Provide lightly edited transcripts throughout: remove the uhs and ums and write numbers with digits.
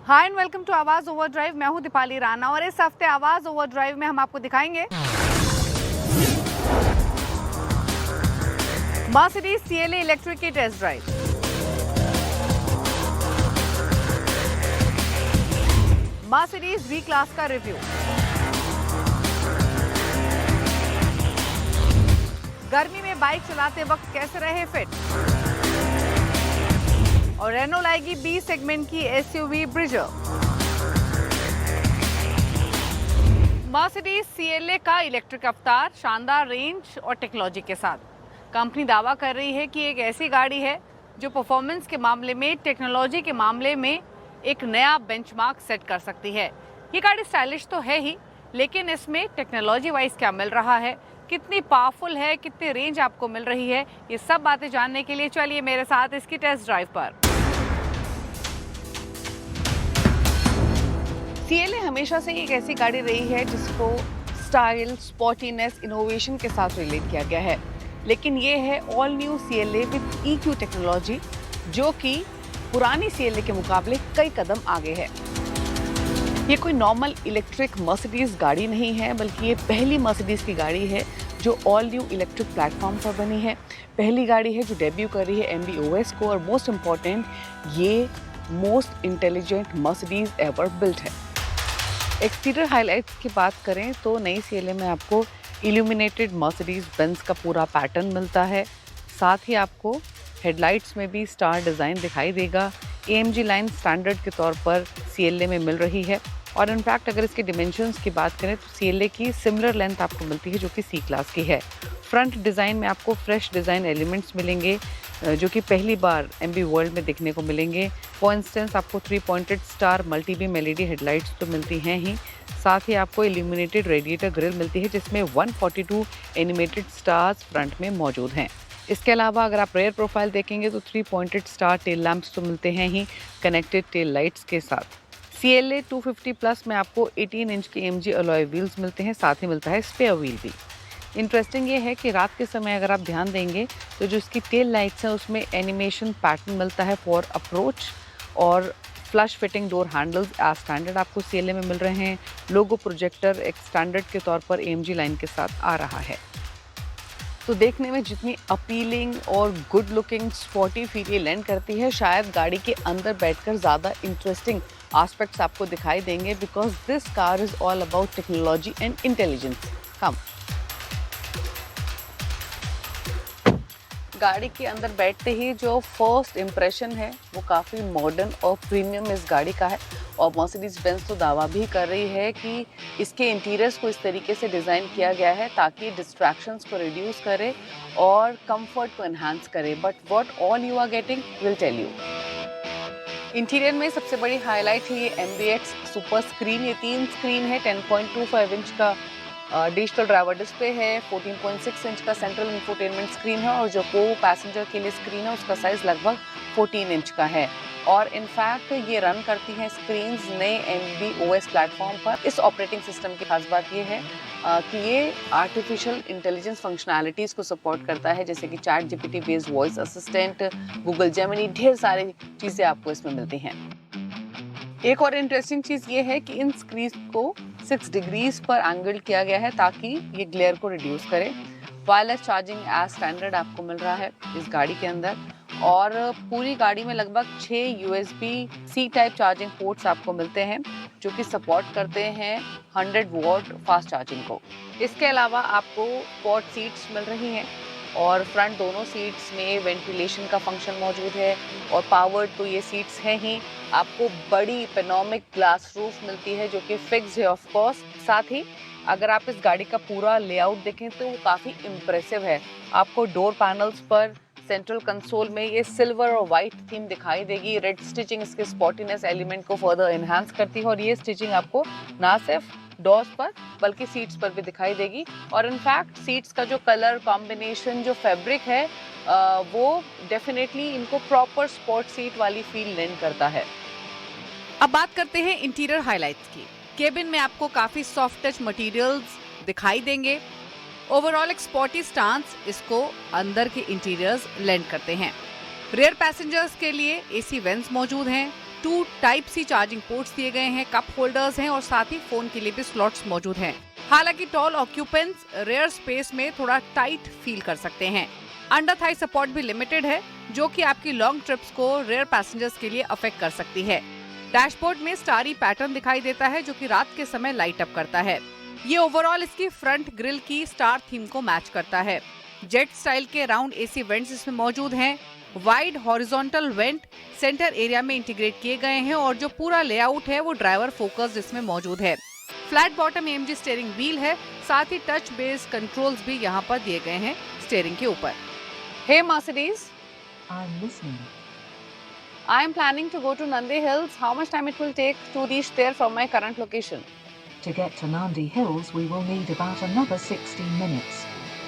Hi and welcome to आवाज overdrive. मैं हूं दीपाली राणा और इस हफ्ते आवाज ओवरड्राइव में हम आपको दिखाएंगे मर्सिडीज CLA इलेक्ट्रिक की test drive, Mercedes V class का रिव्यू, गर्मी में बाइक चलाते वक्त कैसे रहे फिट, और रेनो लाएगी B सेगमेंट की SUV ब्रिजर। मर्सिडीज CLA का इलेक्ट्रिक अवतार शानदार रेंज और टेक्नोलॉजी के साथ। कंपनी दावा कर रही है कि एक ऐसी गाड़ी है जो परफॉर्मेंस के मामले में, टेक्नोलॉजी के मामले में एक नया बेंचमार्क सेट कर सकती है। ये गाड़ी स्टाइलिश तो है ही, लेकिन इसमें टेक्नोलॉजी वाइज क्या मिल रहा है, कितनी पावरफुल है, कितनी रेंज आपको मिल रही है, ये सब बातें जानने के लिए चलिए मेरे साथ इसकी टेस्ट ड्राइव पर। CLA हमेशा से एक ऐसी गाड़ी रही है जिसको स्टाइल, स्पॉटीनेस, इनोवेशन के साथ रिलेट किया गया है, लेकिन ये है all new CLA with EQ technology, जो कि पुरानी CLA के मुकाबले कई कदम आगे है। ये कोई नॉर्मल इलेक्ट्रिक मर्सिडीज गाड़ी नहीं है, बल्कि ये पहली मर्सिडीज की गाड़ी है जो ऑल न्यू इलेक्ट्रिक प्लेटफॉर्म पर बनी है। पहली गाड़ी है जो डेब्यू कर रही है MB.OS को, और मोस्ट इम्पॉर्टेंट, ये most intelligent Mercedes ever built है। एक्सटीरियर हाइलाइट्स की बात करें तो नई CLA में आपको इल्यूमिनेटेड मर्सिडीज बेंज का पूरा पैटर्न मिलता है। साथ ही आपको हेडलाइट्स में भी स्टार डिज़ाइन दिखाई देगा। AMG लाइन स्टैंडर्ड के तौर पर CLA में मिल रही है, और इनफैक्ट अगर इसके डिमेंशंस की बात करें तो CLA की सिमिलर लेंथ आपको मिलती है जो कि C क्लास की है। फ्रंट डिज़ाइन में आपको फ्रेश डिज़ाइन एलिमेंट्स मिलेंगे जो कि पहली बार MB वर्ल्ड में देखने को मिलेंगे। फॉर इंस्टेंस आपको 3 pointed star multi beam LED headlights तो मिलती हैं ही, साथ ही आपको इल्यूमिनेटेड रेडिएटर ग्रिल मिलती है जिसमें 142 एनिमेटेड स्टार्स फ्रंट में मौजूद हैं। इसके अलावा अगर आप रेयर प्रोफाइल देखेंगे तो 3 पॉइंटेड स्टार टेल लैंप्स तो मिलते हैं ही कनेक्टेड टेल लाइट्स के साथ। CLA 250 प्लस में आपको 18 इंच के AMG अलॉय व्हील्स मिलते हैं, साथ ही मिलता है स्पेयर व्हील भी। इंटरेस्टिंग ये है कि रात के समय अगर आप ध्यान देंगे तो जो इसकी टेल लाइट्स हैं उसमें एनिमेशन पैटर्न मिलता है फॉर अप्रोच, और flush fitting door handles as standard आपको CLA में मिल रहे हैं। लोगो प्रोजेक्टर एक स्टैंडर्ड के तौर पर AMG लाइन के साथ आ रहा है। तो देखने में जितनी अपीलिंग और गुड लुकिंग स्पॉटी फील ये लैंड करती है, शायद गाड़ी के अंदर बैठकर ज़्यादा इंटरेस्टिंग एस्पेक्ट्स आपको दिखाई देंगे, because this car is all about technology and intelligence. Come गाड़ी के अंदर बैठते ही जो फर्स्ट इम्प्रेशन है वो काफ़ी मॉडर्न और प्रीमियम इस गाड़ी का है, और मर्सिडीज बेंज तो दावा भी कर रही है कि इसके इंटीरियर्स को इस तरीके से डिज़ाइन किया गया है ताकि डिस्ट्रैक्शंस को रिड्यूस करे और कंफर्ट को एनहांस करे। But what all you are getting will tell you. Interior में सबसे बड़ी हाईलाइट है ये MBX सुपर स्क्रीन। ये 3 स्क्रीन है, 10.25 इंच का डिजिटल ड्राइवर डिस्प्ले है, 14.6 इंच का सेंट्रल इंफोटेनमेंट स्क्रीन है, और जो को पैसेंजर के लिए स्क्रीन है उसका साइज लगभग 14 इंच का है। और इनफैक्ट ये रन करती हैं स्क्रीन्स नए MB.OS प्लेटफॉर्म पर। इस ऑपरेटिंग सिस्टम की खास बात ये है कि ये आर्टिफिशियल इंटेलिजेंस फंक्शनैलिटीज़ को सपोर्ट करता है, जैसे कि ChatGPT based voice assistant, Google Gemini, ढेर सारी चीज़ें आपको इसमें मिलती हैं। एक और इंटरेस्टिंग चीज़ ये है कि इन स्क्रीन को 6 डिग्रीज पर एंगल किया गया है ताकि ये ग्लेयर को रिड्यूस करे। वायरलेस चार्जिंग एज स्टैंडर्ड आपको मिल रहा है इस गाड़ी के अंदर, और पूरी गाड़ी में लगभग 6 USB-C टाइप चार्जिंग पोर्ट्स आपको मिलते हैं जो कि सपोर्ट करते हैं 100 वॉट फास्ट चार्जिंग को। इसके अलावा आपको क्वाड सीट्स मिल रही हैं, और फ्रंट दोनों सीट्स में वेंटिलेशन का फंक्शन मौजूद है, और पावर्ड तो ये सीट्स हैं ही। आपको बड़ी पेनोमिक ग्लास रूफ मिलती है जो कि फिक्स्ड है ऑफ कोर्स। साथ ही अगर आप इस गाड़ी का पूरा लेआउट देखें तो वो काफ़ी इम्प्रेसिव है। आपको डोर पैनल्स पर सेंट्रल कंसोल में ये सिल्वर और वाइट थीम दिखाई देगी। रेड स्टिचिंग इसके स्पॉटीनेस एलिमेंट को फर्दर एनहांस करती है, और ये स्टिचिंग आपको ना सिर्फ डोर्स पर बल्कि सीट्स पर भी दिखाई देगी। और इनफैक्ट सीट्स का जो कलर कॉम्बिनेशन, जो फैब्रिक है, वो डेफिनेटली इनको प्रॉपर स्पोर्ट सीट वाली फील लेंड करता है। अब बात करते हैं इंटीरियर हाइलाइट्स की। केबिन में आपको काफी सॉफ्ट टच मटेरियल्स दिखाई देंगे। ओवरऑल एक स्पॉटी स्टांस इसको अंदर के इंटीरियर्स लेंड करते हैं। रियर पैसेंजर्स के लिए AC वेंट्स मौजूद हैं, 2 टाइप सी चार्जिंग पोर्ट्स दिए गए हैं, कप होल्डर्स हैं और साथ ही फोन के लिए भी स्लॉट्स मौजूद हैं। हालांकि टॉल ऑक्यूपेंट्स रेयर स्पेस में थोड़ा टाइट फील कर सकते हैं। अंडर थाई सपोर्ट भी लिमिटेड है, जो कि आपकी लॉन्ग ट्रिप्स को रेयर पैसेंजर्स के लिए अफेक्ट कर सकती है। डैशबोर्ड में स्टारी पैटर्न दिखाई देता है, जो कि रात के समय लाइट अप करता है। ये ओवरऑल इसकी फ्रंट ग्रिल की स्टार थीम को मैच करता है। जेट स्टाइल के राउंड एसी वेंट्स इसमें मौजूद हैं। Wide horizontal went centre area में इंटीग्रेट किए गए हैं और जो पूरा लेआउट है वो ड्राइवर फोकस इसमें मौजूद है। Flat bottom AMG steering wheel है, साथ ही टच बेस कंट्रोल्स भी यहाँ पर दिए गए हैं स्टीयरिंग के ऊपर। Hey Mercedes, I'm listening. I am planning to go to Nandi Hills. How much time it will take to reach there from my current location? To get to Nandi Hills, we will need about another 16 minutes.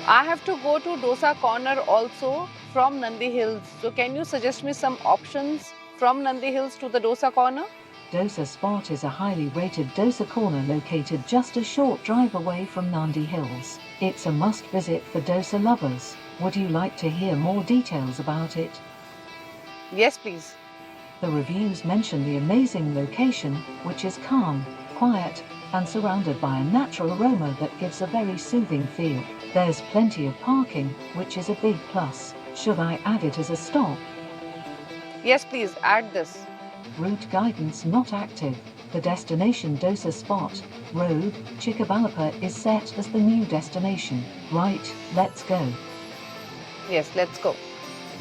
I have to go to Dosa Corner also from Nandi Hills. So can you suggest me some options from Nandi Hills to the Dosa Corner? Dosa Spot is a highly rated Dosa corner located just a short drive away from Nandi Hills. It's a must visit for Dosa lovers. Would you like to hear more details about it? Yes, please. The reviews mention the amazing location, which is calm, quiet, and surrounded by a natural aroma that gives a very soothing feel. There's plenty of parking, which is a big plus. Should I add it as a stop? Yes, please add this. Route guidance not active. The destination Dosa Spot, Road, Chickabalapa is set as the new destination. Right, let's go. Yes, let's go.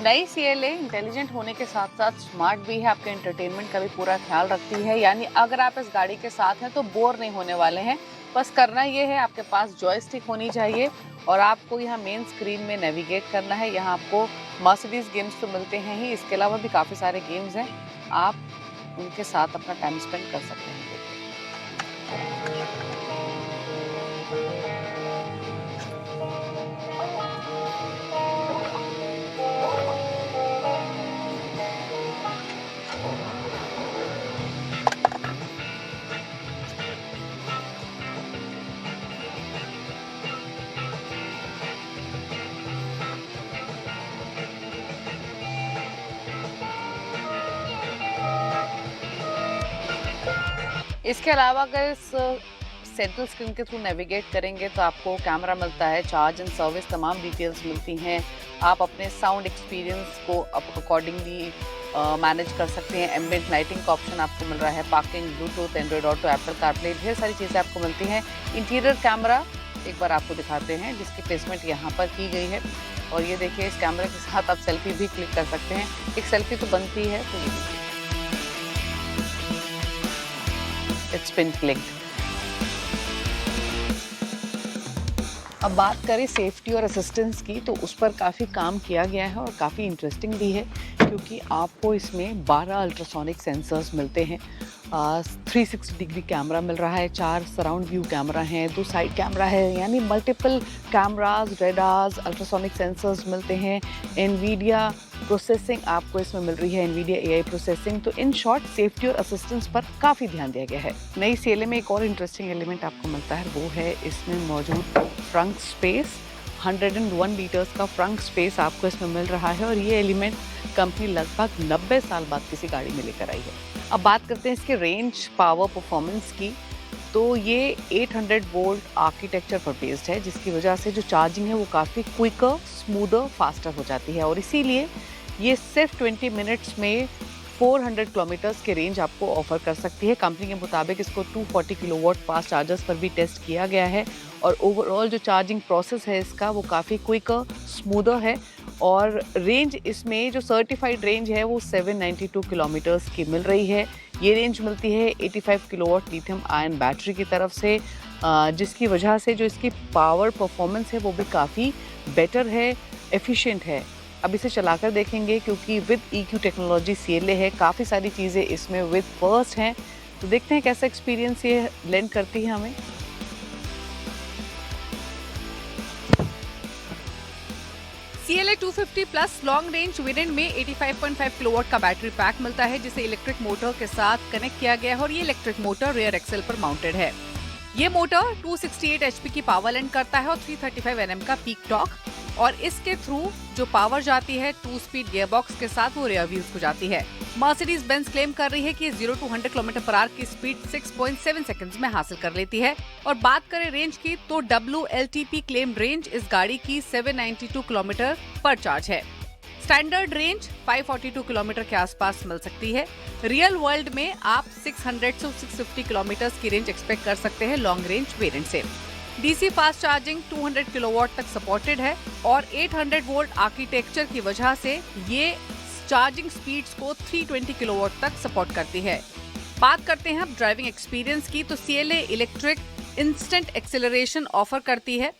नई CLA intelligent होने के साथ साथ smart भी है, आपके entertainment का भी पूरा ख्याल रखती है। यानी अगर आप इस गाड़ी के साथ हैं तो बोर नहीं होने वाले हैं। बस करना ये है, आपके पास जॉयस्टिक होनी चाहिए और आपको यहाँ मेन स्क्रीन में नेविगेट करना है। यहाँ आपको मर्सिडीज गेम्स तो मिलते हैं ही, इसके अलावा भी काफ़ी सारे गेम्स हैं, आप उनके साथ अपना टाइम स्पेंड कर सकते हैं। इसके अलावा अगर इस सेंट्रल स्क्रीन के थ्रू नेविगेट करेंगे तो आपको कैमरा मिलता है, चार्ज एंड सर्विस तमाम डिटेल्स मिलती हैं। आप अपने साउंड एक्सपीरियंस को अकॉर्डिंगली मैनेज कर सकते हैं। एम्बिएंट लाइटिंग का ऑप्शन आपको मिल रहा है, parking, Bluetooth, Android auto, Apple CarPlay, ढेर सारी चीज़ें आपको मिलती हैं। इंटीरियर कैमरा एक बार आपको दिखाते हैं, जिसकी प्लेसमेंट यहाँ पर की गई है। और ये देखिए, इस कैमरे के साथ आप सेल्फी भी क्लिक कर सकते हैं। एक सेल्फी तो बनती है, तो ये देखिए, इट्स बिन क्लिक्ड। अब बात करें सेफ्टी और असिस्टेंस की, तो उस पर काफ़ी काम किया गया है और काफ़ी इंटरेस्टिंग भी है, क्योंकि आपको इसमें 12 अल्ट्रासोनिक सेंसर्स मिलते हैं, 360 डिग्री कैमरा मिल रहा है, 4 सराउंड व्यू कैमरा हैं, 2 साइड कैमरा है, यानी multiple cameras, radars, ultrasonic sensors मिलते हैं। एनवीडिया प्रोसेसिंग आपको इसमें मिल रही है, एनवीडिया AI प्रोसेसिंग। तो इन शॉर्ट सेफ्टी और असिस्टेंस पर काफ़ी ध्यान दिया गया है। नई CLA में एक और इंटरेस्टिंग एलिमेंट आपको मिलता है, वो है इसमें मौजूद फ्रंट स्पेस। 101 लीटर्स का फ्रंट स्पेस आपको इसमें मिल रहा है और ये एलिमेंट कंपनी लगभग 90 साल बाद किसी गाड़ी में लेकर आई है। अब बात करते हैं इसके रेंज, पावर, परफॉर्मेंस की। तो ये 800 वोल्ट आर्किटेक्चर पर बेस्ड है, जिसकी वजह से जो चार्जिंग है वो काफ़ी क्विकर, स्मूदर, फास्टर हो जाती है और इसीलिए ये सिर्फ 20 मिनट्स में 400 किलोमीटर्स के रेंज आपको ऑफर कर सकती है। कंपनी के मुताबिक इसको 240 किलोवाट फास्ट चार्जर्स पर भी टेस्ट किया गया है और ओवरऑल जो चार्जिंग प्रोसेस है इसका वो काफ़ी क्विकर, स्मूदर है और रेंज इसमें जो सर्टिफाइड रेंज है वो 792 किलोमीटर्स की मिल रही है। ये रेंज मिलती है 85 किलोवाट लिथियम आयन बैटरी की तरफ से, जिसकी वजह से जो इसकी पावर परफॉर्मेंस है वो भी काफ़ी बेटर है, एफिशिएंट है। अब इसे चलाकर देखेंगे, क्योंकि विद EQ टेक्नोलॉजी CLA है, काफ़ी सारी चीज़ें इसमें विद फर्स्ट हैं, तो देखते हैं कैसा एक्सपीरियंस ये लेंड करती है हमें। CLA 250 plus long range variant में 85.5 किलोवाट का बैटरी पैक मिलता है, जिसे इलेक्ट्रिक मोटर के साथ कनेक्ट किया गया है और ये इलेक्ट्रिक मोटर रियर एक्सेल पर माउंटेड है। ये मोटर 268 HP की पावर लैंड करता है और 335 Nm का पीक टॉर्क, और इसके थ्रू जो पावर जाती है 2 स्पीड गियरबॉक्स के साथ वो रियर व्हील्स को जाती है। मर्सिडीज बेंज क्लेम कर रही है कि 0 to 100 km/h की स्पीड 6.7 सेकंड्स में हासिल कर लेती है। और बात करें रेंज की तो WLTP क्लेम रेंज इस गाड़ी की 792 किलोमीटर पर चार्ज है। स्टैंडर्ड रेंज 542 किलोमीटर के आसपास मिल सकती है। रियल वर्ल्ड में आप 600 से 650 किलोमीटर की रेंज एक्सपेक्ट कर सकते हैं लॉन्ग रेंज वेरिएंट से। DC फास्ट चार्जिंग 200 किलोवाट तक सपोर्टेड है और 800 वोल्ट आर्किटेक्चर की वजह से ये चार्जिंग स्पीड्स को 320 किलोवाट तक सपोर्ट करती है। बात करते हैं अब ड्राइविंग एक्सपीरियंस की तो CLA electric instant acceleration offer करती है।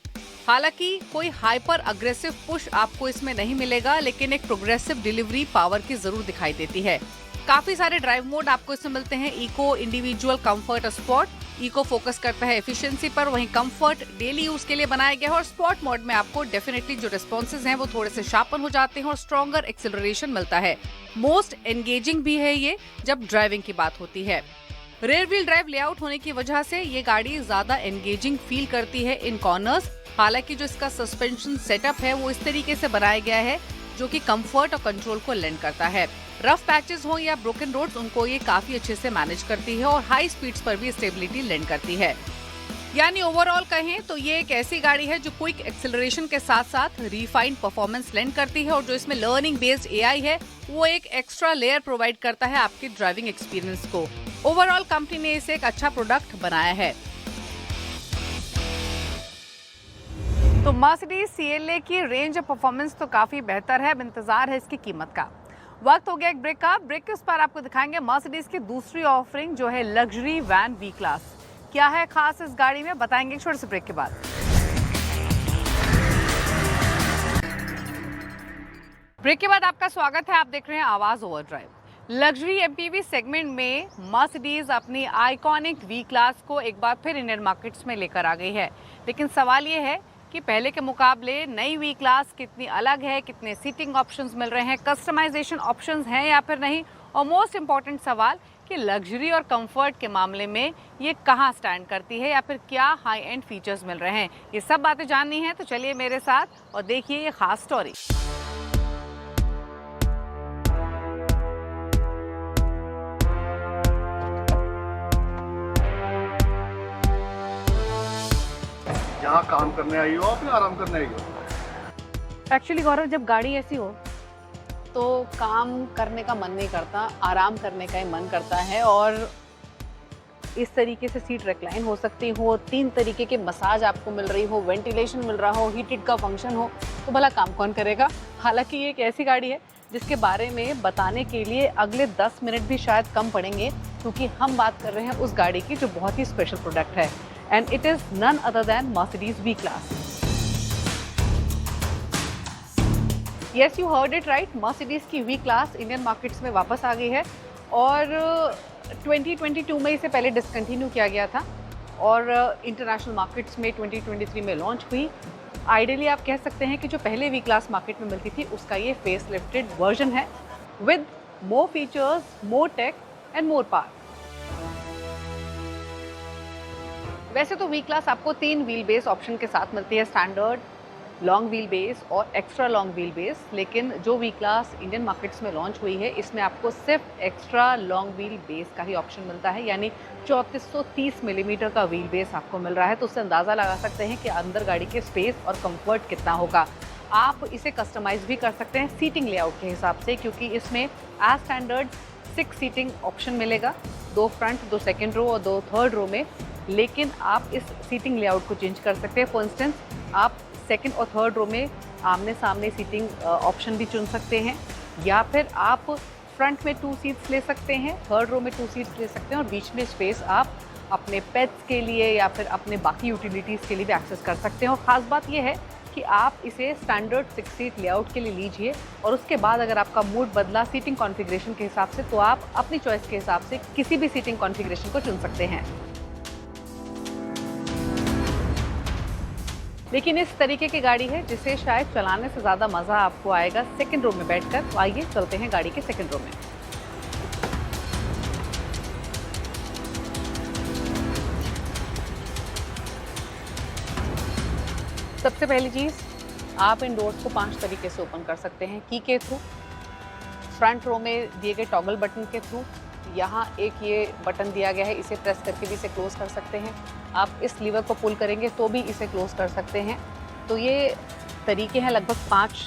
हालांकि कोई हाइपर अग्रेसिव पुश आपको इसमें नहीं मिलेगा, लेकिन एक प्रोग्रेसिव डिलीवरी पावर की जरूर दिखाई देती है। काफी सारे ड्राइव मोड आपको इसमें मिलते हैं, इको, इंडिविजुअल, कंफर्ट और स्पॉट। इको फोकस करता है एफिशिएंसी पर, वहीं कंफर्ट डेली यूज के लिए बनाया गया है और स्पॉट मोड में आपको डेफिनेटली जो रिस्पॉन्सेज हैं वो थोड़े से शार्पन हो जाते हैं और स्ट्रॉन्गर एक्सेलरेशन मिलता है। मोस्ट एंगेजिंग भी है ये जब ड्राइविंग की बात होती है। रेयर व्हील ड्राइव लेआउट होने की वजह से ये गाड़ी ज्यादा एंगेजिंग फील करती है इन कॉर्नर्स। हालांकि जो इसका सस्पेंशन सेटअप है वो इस तरीके से बनाया गया है जो कि कंफर्ट और कंट्रोल को लेंड करता है। रफ पैचेस हो या ब्रोकन रोड्स, उनको ये काफी अच्छे से मैनेज करती है और हाई स्पीड्स पर भी स्टेबिलिटी लेंड करती है। यानी ओवरऑल कहें तो ये एक ऐसी गाड़ी है जो क्विक एक्सेलरेशन के साथ साथ रिफाइंड परफॉर्मेंस लेंड करती है और जो इसमें लर्निंग बेस्ड AI है वो एक एक्स्ट्रा लेयर प्रोवाइड करता है आपकी ड्राइविंग एक्सपीरियंस को। ओवरऑल कंपनी ने इसे एक अच्छा प्रोडक्ट बनाया है। तो मर्सिडीज CLA की रेंज और परफॉर्मेंस तो काफी बेहतर है। अब इंतजार है इसकी कीमत का। वक्त हो गया एक ब्रेक का। ब्रेक के उस पर आपको दिखाएंगे मर्सिडीज की दूसरी ऑफरिंग जो है लग्जरी वैन V क्लास। क्या है खास इस गाड़ी में, बताएंगे एक छोटे से ब्रेक के बाद। ब्रेक के बाद आपका स्वागत है। आप देख रहे हैं आवाज ओवरड्राइव। लग्जरी MPV सेगमेंट में मर्सिडीज अपनी आइकॉनिक V क्लास को एक बार फिर इंडियन मार्केट्स में लेकर आ गई है। लेकिन सवाल ये है कि पहले के मुकाबले नई V क्लास कितनी अलग है, कितने सीटिंग ऑप्शंस मिल रहे हैं, कस्टमाइजेशन ऑप्शंस हैं या फिर नहीं, और मोस्ट इम्पॉर्टेंट सवाल कि लग्जरी और कंफर्ट के मामले में ये कहाँ स्टैंड करती है या फिर क्या हाई एंड फीचर्स मिल रहे हैं। ये सब बातें जाननी है तो चलिए मेरे साथ और देखिए ये खास स्टोरी। यहाँ काम करने आई हो आप या आराम करने आई हो? एक्चुअली गौरव, जब गाड़ी ऐसी हो तो काम करने का मन नहीं करता, आराम करने का ही मन करता है। और इस तरीके से सीट रिक्लाइन हो सकती हो, 3 तरीके के मसाज आपको मिल रही हो, वेंटिलेशन मिल रहा हो, हीटेड का फंक्शन हो, तो भला काम कौन करेगा। हालांकि ये एक ऐसी गाड़ी है जिसके बारे में बताने के लिए अगले 10 मिनट भी शायद कम पड़ेंगे, क्योंकि हम बात कर रहे हैं उस गाड़ी की जो बहुत ही स्पेशल प्रोडक्ट है, and it is none other than Mercedes V Class. Yes, you heard it right. Mercedes की V Class इंडियन मार्केट्स में वापस आ गई है और 2022 में इसे पहले डिसकंटिन्यू किया गया था और इंटरनेशनल मार्केट्स में 2023 में लॉन्च हुई। आइडियली आप कह सकते हैं कि जो पहले V Class मार्केट में मिलती थी उसका ये फेस लिफ्टेड वर्जन है with more features, more tech and more power. वैसे तो V क्लास आपको 3 व्हील बेस ऑप्शन के साथ मिलती है, स्टैंडर्ड, लॉन्ग व्हील बेस और एक्स्ट्रा लॉन्ग व्हील बेस। लेकिन जो V क्लास इंडियन मार्केट्स में लॉन्च हुई है इसमें आपको सिर्फ एक्स्ट्रा लॉन्ग व्हील बेस का ही ऑप्शन मिलता है, यानी 3430 मिलीमीटर का व्हील बेस आपको मिल रहा है। तो उससे अंदाज़ा लगा सकते हैं कि अंदर गाड़ी के स्पेस और कंफर्ट कितना होगा। आप इसे कस्टमाइज भी कर सकते हैं सीटिंग लेआउट के हिसाब से, क्योंकि इसमें एज स्टैंडर्ड 6 सीटिंग ऑप्शन मिलेगा, 2 फ्रंट, 2 सेकेंड रो और 2 थर्ड रो में। लेकिन आप इस सीटिंग लेआउट को चेंज कर सकते हैं। फॉर इंस्टेंस आप सेकंड और थर्ड रो में आमने सामने सीटिंग ऑप्शन भी चुन सकते हैं, या फिर आप फ्रंट में 2 सीट्स ले सकते हैं, थर्ड रो में 2 सीट्स ले सकते हैं और बीच में स्पेस आप अपने पेट्स के लिए या फिर अपने बाकी यूटिलिटीज़ के लिए भी एक्सेस कर सकते हैं। और ख़ास बात यह है कि आप इसे स्टैंडर्ड 6 सीट लेआउट के लिए लीजिए और उसके बाद अगर आपका मूड बदला सीटिंग कॉन्फ़िगरेशन के हिसाब से तो आप अपनी चॉइस के हिसाब से किसी भी सीटिंग कॉन्फ़िगरेशन को चुन सकते हैं। लेकिन इस तरीके की गाड़ी है जिसे शायद चलाने से ज़्यादा मज़ा आपको आएगा सेकंड रो में बैठकर। तो आइए चलते हैं गाड़ी के सेकंड रो में। सबसे पहली चीज़, आप इन डोर्स को 5 तरीके से ओपन कर सकते हैं, की के थ्रू, फ्रंट रो में दिए गए टॉगल बटन के थ्रू यहाँ एक ये बटन दिया गया है, इसे प्रेस करके भी इसे क्लोज कर सकते हैं। आप इस लीवर को पुल करेंगे तो भी इसे क्लोज कर सकते हैं। तो ये तरीके हैं लगभग 5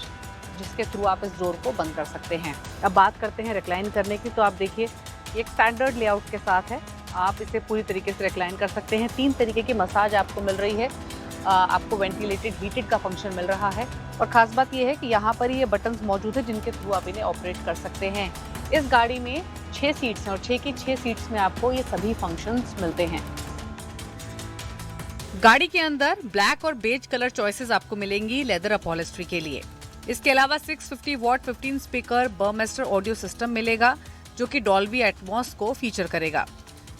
जिसके थ्रू आप इस डोर को बंद कर सकते हैं। अब बात करते हैं रिक्लाइन करने की। तो आप देखिए ये एक स्टैंडर्ड लेआउट के साथ है, आप इसे पूरी तरीके से रिक्लाइन कर सकते हैं। 3 तरीके की मसाज आपको मिल रही है, आपको वेंटिलेटेड हीटेड का फंक्शन मिल रहा है और ख़ास बात यह है कि यहाँ पर ये बटन्स मौजूद है जिनके थ्रू आप इन्हें ऑपरेट कर सकते हैं। इस गाड़ी में 6 सीट्स हैं और 6 की 6 सीट्स में आपको ये सभी फंक्शंस मिलते हैं। गाड़ी के अंदर ब्लैक और बेज कलर चॉइसेस आपको मिलेंगी लेदर अपॉलिस्ट्री के लिए। इसके अलावा 650 what 15 speaker Burmester audio system मिलेगा जो कि डॉल्बी एटमॉस को फीचर करेगा।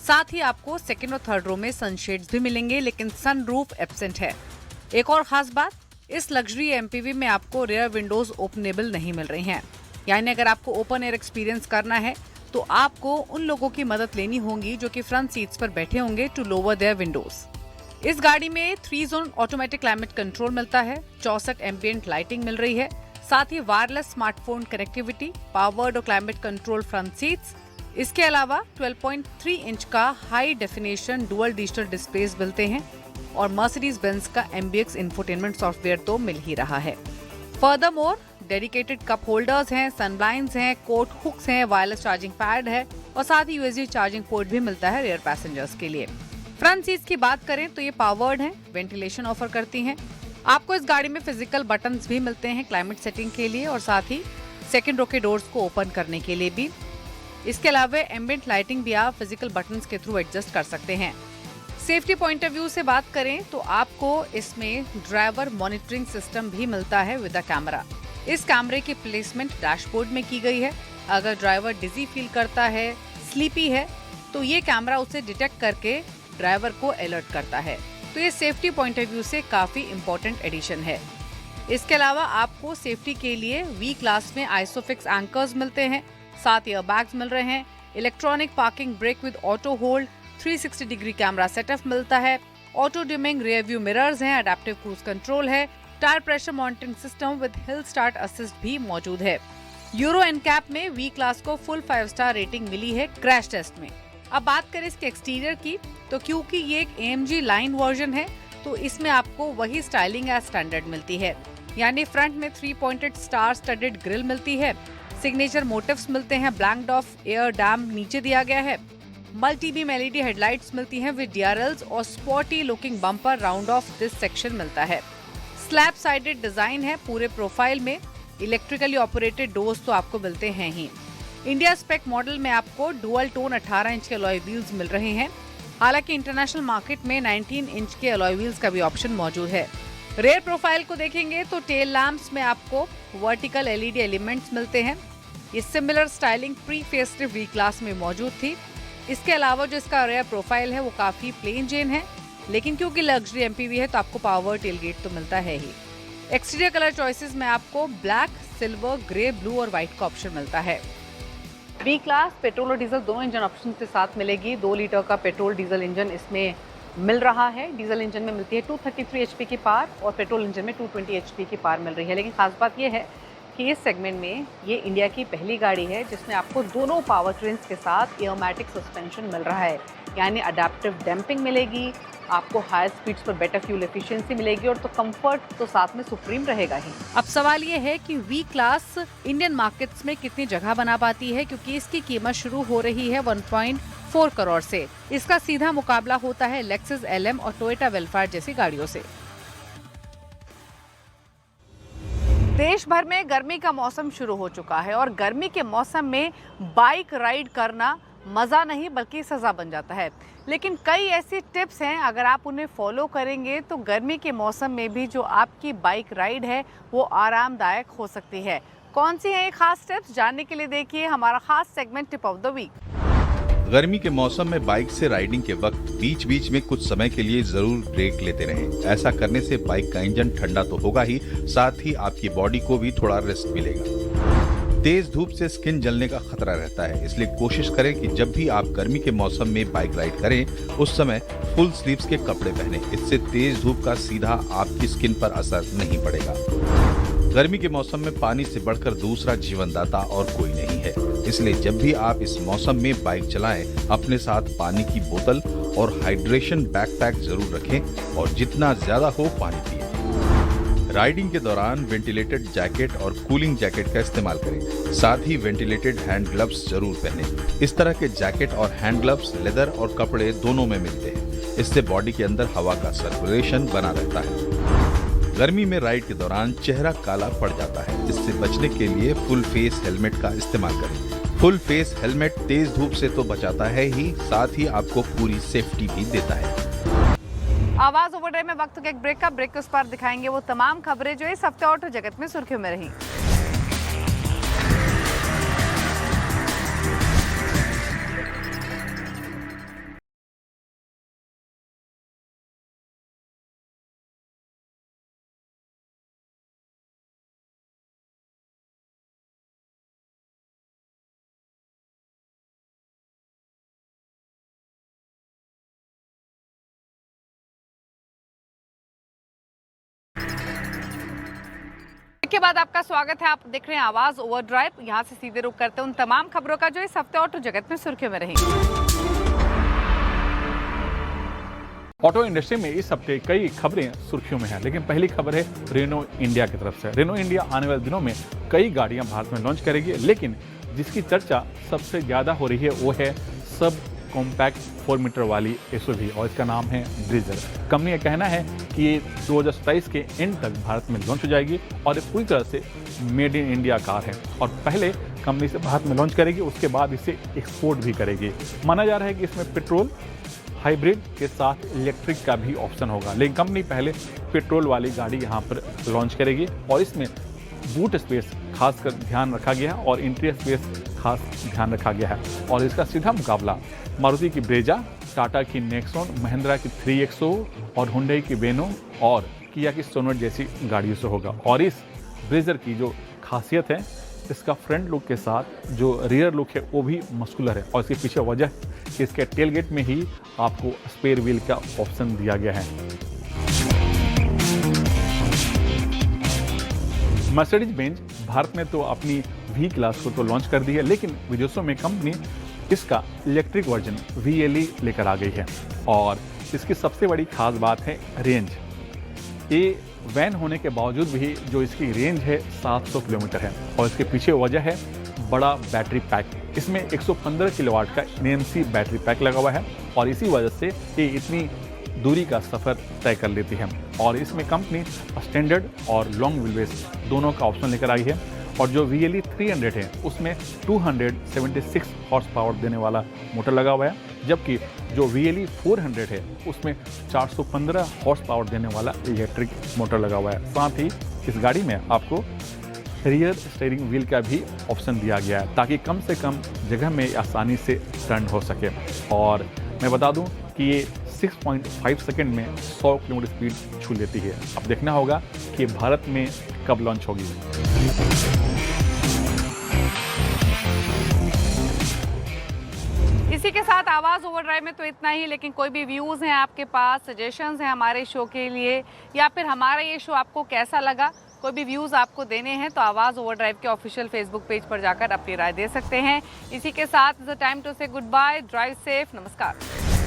साथ ही आपको सेकंड और थर्ड रो में सनशेड्स भी मिलेंगे, लेकिन सनरूफ एब्सेंट है। एक और खास बात, इस लग्जरी एमपीवी में आपको रेयर विंडोज ओपनेबल नहीं मिल रही हैं। यानी अगर आपको ओपन एयर एक्सपीरियंस करना है तो आपको उन लोगों की मदद लेनी होगी जो कि फ्रंट सीट्स पर बैठे होंगे टू लोअर देयर विंडोज। इस गाड़ी में 3 जोन ऑटोमेटिक क्लाइमेट कंट्रोल मिलता है, 64 एम्बिएंट लाइटिंग मिल रही है, साथ ही वायरलेस स्मार्टफोन कनेक्टिविटी, पावर्ड और क्लाइमेट कंट्रोल फ्रंट सीट्स। इसके अलावा 12.3 इंच का high definition dual digital displace मिलते हैं और मर्सिडीज बेंज का MBX इंफोटेनमेंट सॉफ्टवेयर तो मिल ही रहा है। फर्दरमोर डेडिकेटेड कप होल्डर्स हैं, सनब्लाइंड्स हैं, कोट हुक्स हैं, वायरलेस चार्जिंग पैड है और साथ ही USB चार्जिंग पोर्ट भी मिलता है रेयर पैसेंजर्स के लिए। फ्रंट सीट्स की बात करें तो ये पावर्ड हैं, वेंटिलेशन ऑफर करती हैं। आपको इस गाड़ी में फिजिकल बटन्स भी मिलते हैं क्लाइमेट सेटिंग के लिए और साथ ही सेकंड रो के डोर्स को ओपन करने के लिए भी। इसके अलावा एम्बिएंट लाइटिंग भी आप फिजिकल बटन्स के थ्रू एडजस्ट कर सकते हैं। सेफ्टी पॉइंट ऑफ व्यू से बात करें तो आपको इसमें ड्राइवर मॉनिटरिंग सिस्टम भी मिलता है विद अ कैमरा। इस कैमरे की प्लेसमेंट डैशबोर्ड में की गई है। अगर ड्राइवर डिजी फील करता है, स्लीपी है, तो ये कैमरा उसे डिटेक्ट करके ड्राइवर को अलर्ट करता है। तो ये सेफ्टी पॉइंट ऑफ व्यू से काफी इंपॉर्टेंट एडिशन है। इसके अलावा आपको सेफ्टी के लिए वी क्लास में आइसोफिक्स एंकर्स मिलते हैं, साथ ही एयरबैग्स मिल रहे हैं, electronic parking brake with auto hold, 360 degree camera setup मिलता है, auto dimming rear view mirrors हैं, अडैप्टिव क्रूज कंट्रोल है, tyre pressure monitoring system with hill start assist भी मौजूद है। यूरो एनकैप में वी क्लास को फुल 5 स्टार रेटिंग मिली है क्रैश टेस्ट में। अब बात करें इसके एक्सटीरियर की तो क्योंकि ये एक AMG लाइन वर्जन है तो इसमें आपको वही स्टाइलिंग एज स्टैंडर्ड मिलती है। यानी फ्रंट में 3 पॉइंटेड स्टार स्टडेड ग्रिल मिलती है, सिग्नेचर मोटिव्स मिलते हैं, ब्लैंक्ड ऑफ एयर डैम नीचे दिया गया है, मल्टी बीम LED हेडलाइट्स मिलती हैं विद DRLs और spotty looking bumper round of this section मिलता है। स्लैब साइडेड डिजाइन है पूरे प्रोफाइल में, इलेक्ट्रिकली ऑपरेटेड डोर्स तो आपको मिलते हैं ही। इंडिया स्पेक मॉडल में आपको डुअल टोन 18 इंच के अलॉय व्हील्स मिल रहे हैं। हालांकि इंटरनेशनल मार्केट में 19 इंच के अलॉय व्हील्स का भी ऑप्शन मौजूद है। रेयर प्रोफाइल को देखेंगे तो टेल लैंप्स में आपको वर्टिकल LED एलिमेंट्स मिलते हैं। ये similar styling pre facelift V class में मौजूद थी। इसके अलावा जो इसका रेयर प्रोफाइल है वो काफी प्लेन जेन है, लेकिन क्योंकि लग्जरी MPV है तो आपको पावर टेलगेट तो मिलता है ही। एक्सटीरियर कलर चॉइसेस में आपको ब्लैक, सिल्वर, ग्रे, ब्लू और व्हाइट का ऑप्शन मिलता है। बी क्लास पेट्रोल और डीजल दोनों इंजन ऑप्शन के साथ मिलेगी। 2 लीटर का पेट्रोल डीजल इंजन इसमें मिल रहा है। डीजल इंजन में मिलती है 233 HP की पावर और पेट्रोल इंजन में 220 HP की पावर मिल रही है। लेकिन खास बात यह है कि इस सेगमेंट में ये इंडिया की पहली गाड़ी है जिसमें आपको दोनों पावर ट्रेन्स के साथ एयरमैटिक सस्पेंशन मिल रहा है। यानी अडैप्टिव डैम्पिंग मिलेगी, आपको हाई स्पीड्स पर बेटर फ्यूल एफिशिएंसी मिलेगी और तो कंफर्ट तो साथ में सुप्रीम रहेगा ही। अब सवाल ये है कि वी क्लास इंडियन मार्केट्स में कितनी जगह बना पाती है, क्योंकि इसकी कीमत शुरू हो रही है 1.4 करोड़ से। इसका सीधा मुकाबला होता है लेक्सस LM और टोयोटा वेलफेयर जैसी गाड़ियों से। देश भर में गर्मी का मौसम शुरू हो चुका है और गर्मी के मौसम में बाइक राइड करना मज़ा नहीं बल्कि सज़ा बन जाता है। लेकिन कई ऐसी टिप्स हैं, अगर आप उन्हें फॉलो करेंगे तो गर्मी के मौसम में भी जो आपकी बाइक राइड है वो आरामदायक हो सकती है। कौन सी है ये खास टिप्स, जानने के लिए देखिए हमारा खास segment tip of the week. गर्मी के मौसम में बाइक से राइडिंग के वक्त बीच बीच में कुछ समय के लिए जरूर ब्रेक लेते रहें। ऐसा करने से बाइक का इंजन ठंडा तो होगा ही, साथ ही आपकी बॉडी को भी थोड़ा रेस्ट मिलेगा। तेज धूप से स्किन जलने का खतरा रहता है, इसलिए कोशिश करें कि जब भी आप गर्मी के मौसम में बाइक राइड करें उस समय फुल स्लीव्स के कपड़े पहनें। इससे तेज धूप का सीधा आपकी स्किन पर असर नहीं पड़ेगा। गर्मी के मौसम में पानी से बढ़कर दूसरा जीवनदाता और कोई नहीं है, इसलिए जब भी आप इस मौसम में बाइक चलाएं, अपने साथ पानी की बोतल और हाइड्रेशन बैकपैक जरूर रखें और जितना ज्यादा हो पानी पिएं। राइडिंग के दौरान वेंटिलेटेड जैकेट और कूलिंग जैकेट का इस्तेमाल करें। साथ ही वेंटिलेटेड हैंड ग्लव्स जरूर पहनें। इस तरह के जैकेट और हैंड ग्लव्स लेदर और कपड़े दोनों में मिलते हैं। इससे बॉडी के अंदर हवा का सर्कुलेशन बना रहता है। गर्मी में राइड के दौरान चेहरा काला पड़ जाता है। इससे बचने के लिए फुल फेस हेलमेट का इस्तेमाल करें। फुल फेस हेलमेट तेज धूप से तो बचाता है ही, साथ ही आपको पूरी सेफ्टी भी देता है। आवाज ओवरड्राइव में वक्त के एक ब्रेक का ब्रेक उस पर दिखाएंगे वो तमाम खबरें जो इस हफ्ते ऑटो जगत में सुर्खियों में रही। के बाद आपका स्वागत है। आप देख रहे हैं आवाज ओवरड्राइव। यहाँ से सीधे रुख करते हैं उन तमाम खबरों का जो इस हफ्ते ऑटो जगत में सुर्खियों में रही। ऑटो इंडस्ट्री में इस हफ्ते कई खबरें सुर्खियों में हैं, लेकिन पहली खबर है रेनो इंडिया की तरफ से। रेनो इंडिया आने वाले दिनों में कई गाड़ियां भारत में लॉन्च करेगी, लेकिन जिसकी चर्चा सबसे ज्यादा हो रही है वो है सब कॉम्पैक्ट 4 मीटर वाली एसयूवी और इसका नाम है ब्रीजर। कंपनी का कहना है कि ये 2027 के एंड तक भारत में लॉन्च हो जाएगी और ये पूरी तरह से मेड इन इंडिया कार है और पहले कंपनी से भारत में लॉन्च करेगी, उसके बाद इसे एक्सपोर्ट भी करेगी। माना जा रहा है कि इसमें पेट्रोल हाइब्रिड के साथ इलेक्ट्रिक का भी ऑप्शन होगा, लेकिन कंपनी पहले पेट्रोल वाली गाड़ी यहाँ पर लॉन्च करेगी और इसमें बूट स्पेस खासकर ध्यान रखा गया है और इंटीरियर स्पेस खास ध्यान रखा गया है। और इसका सीधा मुकाबला मारुति की ब्रेजा, टाटा की नेक्सॉन, महिंद्रा की 3XO और हुंडई की वेनो और किया की सोनेट जैसी गाड़ियों से होगा। और इस ब्रेजर की जो खासियत है, इसका फ्रंट लुक के साथ जो रियर लुक है वो भी मस्कुलर है और इसके पीछे वजह कि इसके टेलगेट में ही आपको स्पेयर व्हील का ऑप्शन दिया गया है। मर्सिडीज बेंज भारत में तो अपनी वी क्लास को तो लॉन्च कर दी है, लेकिन विदेशों में कंपनी इसका इलेक्ट्रिक वर्जन VLE लेकर आ गई है और इसकी सबसे बड़ी खास बात है रेंज। ये वैन होने के बावजूद भी जो इसकी रेंज है 700 किलोमीटर है और इसके पीछे वजह है बड़ा बैटरी पैक। इसमें 115 किलोवाट का NMC बैटरी पैक लगा हुआ है और इसी वजह से ये इतनी दूरी का सफ़र तय कर लेती है। और इसमें कंपनी स्टैंडर्ड और लॉन्ग व्हीलबेस दोनों का ऑप्शन लेकर आई है और जो VLE 300 है उसमें 276 हॉर्स पावर देने वाला मोटर लगा हुआ है, जबकि जो VLE 400 है उसमें 415 हॉर्स पावर देने वाला इलेक्ट्रिक मोटर लगा हुआ है। साथ ही इस गाड़ी में आपको रियर स्टीयरिंग व्हील का भी ऑप्शन दिया गया है ताकि कम से कम जगह में आसानी से टर्न हो सके। और मैं बता दूं कि ये 6.5 सेकंड में 100 किलोमीटर स्पीड छू लेती है। अब देखना होगा कि भारत में कब लॉन्च होगी। इसी के साथ आवाज ओवरड्राइव में तो इतना ही, लेकिन कोई भी व्यूज हैं आपके पास, सजेशंस हैं हमारे शो के लिए, या फिर हमारा ये शो आपको कैसा लगा, कोई भी व्यूज आपको देने हैं तो आवाज ओवरड्राइव के ऑफिशियल फेसबुक पेज पर जाकर अपनी राय दे सकते हैं। इसी के साथ इट्स टाइम टू से गुड बाय, ड्राइव सेफ, नमस्कार।